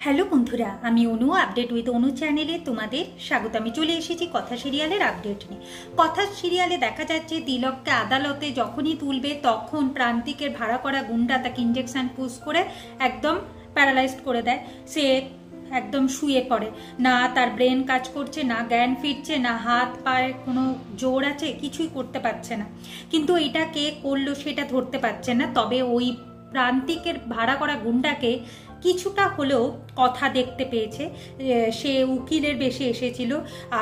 Hello বন্ধুরা, আমি অনু। Update with অনু চ্যানেলে তোমাদের স্বাগত। আমি চলে এসেছি কথা সিরিয়ালের আপডেট নিয়ে। কথা সিরিয়ালে দেখা যাচ্ছে তিলককে আদালতে যখনই তুলবে তখন প্রান্তিকের ভাড়া করা গুন্ডা তাকে ইঞ্জেকশন পুশ করে একদম প্যারালাইজড করে দেয়। সে একদম শুয়ে পড়ে, না তার ব্রেন কাজ করছে, না জ্ঞান ফিরছে, না হাত পায়ে কোনো জোর আছে, কিছুই করতে পারছে না। কিন্তু এটা কে করলো সেটা ধরতে পারছে না। তবে ওই প্রান্তিকের ভাড়া করা গুন্ডাকে কিছুটা হলেও কথা দেখতে পেয়েছে। সে উকিলের বেশে এসেছিল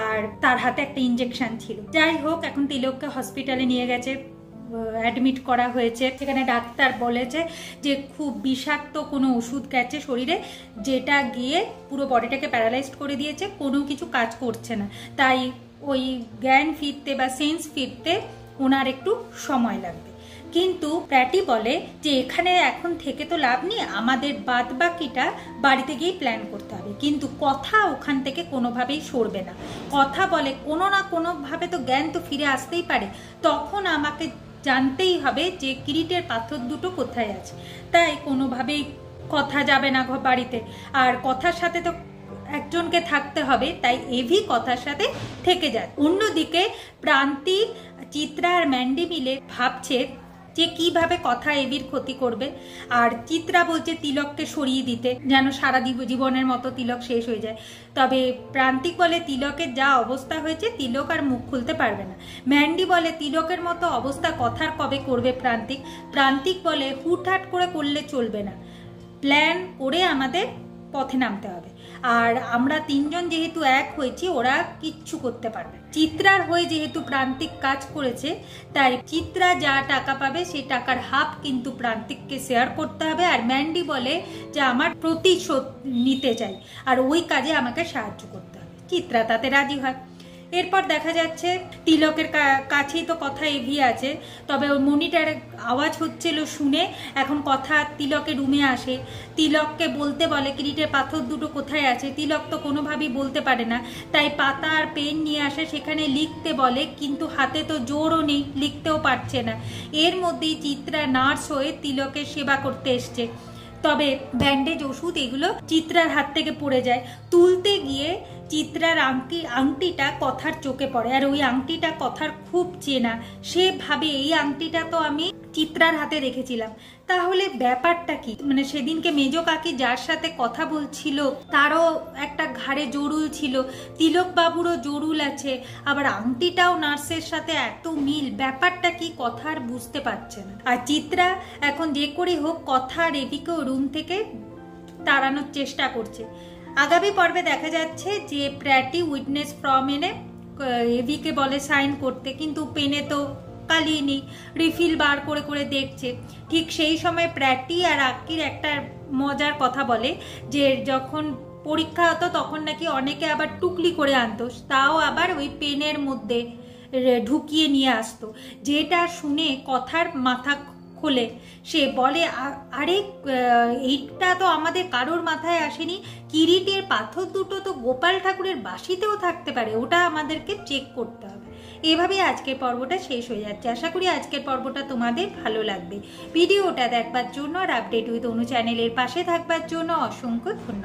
আর তার হাতে একটা ইঞ্জেকশন ছিল। যাই হোক, এখন তিলককে হসপিটালে নিয়ে গেছে, অ্যাডমিট করা হয়েছে। সেখানে ডাক্তার বলেছে যে খুব বিষাক্ত কোনো ওষুধ গেছে শরীরে, যেটা গিয়ে পুরো বডিটাকে প্যারালাইজড করে দিয়েছে, কোনো কিছু কাজ করছে না। তাই ওই জ্ঞান ফিরতে বা সেন্স ফিরতে ওনার একটু সময় লাগবে। কিন্তু প্র্যাটি বলে যে এখানে এখন থেকে তো লাভ নেই, আমাদের বাদ বাকিটা বাড়িতে গিয়ে প্ল্যান করতে হবে। কিন্তু কথা ওখান থেকে কোনোভাবেই সরবে না। কথা বলে কোনো না কোনোভাবে তো জ্ঞান তো ফিরে আসতেই পারে, তখন আমাকে জানতেই হবে যে কিরিটের পাথর দুটো কোথায় আছে। তাই কোনোভাবেই কথা যাবে না বাড়িতে, আর কথার সাথে তো একজনকে থাকতে হবে, তাই এভি কথার সাথে থেকে যায়। অন্যদিকে প্রান্তিক, চিত্রা আর ম্যান্ডি মিলে ভাবছে যে কিভাবে কথা এভির ক্ষতি করবে। আর চিত্রা বলছে তিলককে সরিয়ে দিতে, যেন সারা জীবনের মতো তিলক শেষ হয়ে যায়। তবে প্রান্তিক বলে তিলকের যা অবস্থা হয়েছে তিলক আর মুখ খুলতে পারবে না। ম্যান্ডি বলে তিলকের মতো অবস্থা কথার কবে করবে প্রান্তিক। প্রান্তিক বলে হুটহাট করে করলে চলবে না, প্ল্যান করে আমাদের পথে নামতে হবে। আর আমরা তিনজন যেহেতু এক হয়েছি, ওরা কিচ্ছু করতে পারবে। চিত্রার হয়ে যেহেতু প্রান্তিক কাজ করেছে, তাই চিত্রা যা টাকা পাবে সেই টাকার হাফ কিন্তু প্রান্তিককে শেয়ার করতে হবে। আর ম্যান্ডি বলে যে আমার প্রতিশোধ নিতে চাই আর ওই কাজে আমাকে সাহায্য করতে হবে। চিত্রা তাতে রাজি হয়। এরপর দেখা যাচ্ছে তিলকের কাছেই তো কথা এভি আছে, তবে ওর মনিটরে আওয়াজ হচ্ছিল শুনে এখন কথা তিলকের রুমে আসে। তিলককে বলতে বলে কিরিটের পাথর দুটো কোথায় আছে। তিলক তো কোনোভাবেই বলতে পারে না, তাই পাতা আর পেন নিয়ে আসে, সেখানে লিখতে বলে, কিন্তু হাতে তো জোরও নেই, লিখতেও পারছে না। এর মধ্যেই চিত্রা নার্স হয়ে তিলকের সেবা করতে এসছে। তবে ব্যান্ডেজ, ওষুধ এগুলো চিত্রার হাত থেকে পড়ে যায়। তুলতে গিয়ে চিত্রার আংটিটা কথার চোখে পড়ে, আর ওই আংটিটা কথার খুব চেনা। সে ভাবে এই আংটিটা তো আমি চিত্রার হাতে রেখেছিলাম, তাহলে ব্যাপারটা কি? মানে সেদিনকে মেজ কাকি যার সাথে কথা বলছিল তারও একটা ঘাড়ে জরুল ছিল, তিলক বাবুরও জরুল আছে, আবার আংটিটাও নার্সের সাথে এত মিল, ব্যাপারটা কি কথার বুঝতে পারছে না। আর চিত্রা এখন যে করে হোক কথা রেবিকেও রুম থেকে তাড়ানোর চেষ্টা করছে। আগামী পর্বে দেখা যাচ্ছে যে প্র্যাটি উইটনেস ফর্ম এনে এভিকে বলে সাইন করতে, কিন্তু পেনে তো কালি নেই, রিফিল বার করে করে দেখছে। ঠিক সেই সময় প্র্যাটি আর আক্কির একটা মজার কথা বলে যে যখন পরীক্ষা হতো তখন নাকি অনেকে আবার টুকলি করে আনতো, তাও আবার ওই পেনের মধ্যে ঢুকিয়ে নিয়ে আসতো। যেটা শুনে কথার মাথা খোলে। সে বলে আরে এইটা তো আমাদের কারোর মাথায় আসেনি, কিরিটের পাথর দুটো তো গোপাল ঠাকুরের বাঁশিতেও থাকতে পারে, ওটা আমাদেরকে চেক করতে হবে। এভাবে আজকের পর্বটা শেষ হয়ে যাচ্ছে। আশা করি আজকের পর্বটা তোমাদের ভালো লাগবে। ভিডিওটা দেখবার জন্য আর আপডেট উইথ অনু চ্যানেলের পাশে থাকবার জন্য অসংখ্য ধন্যবাদ।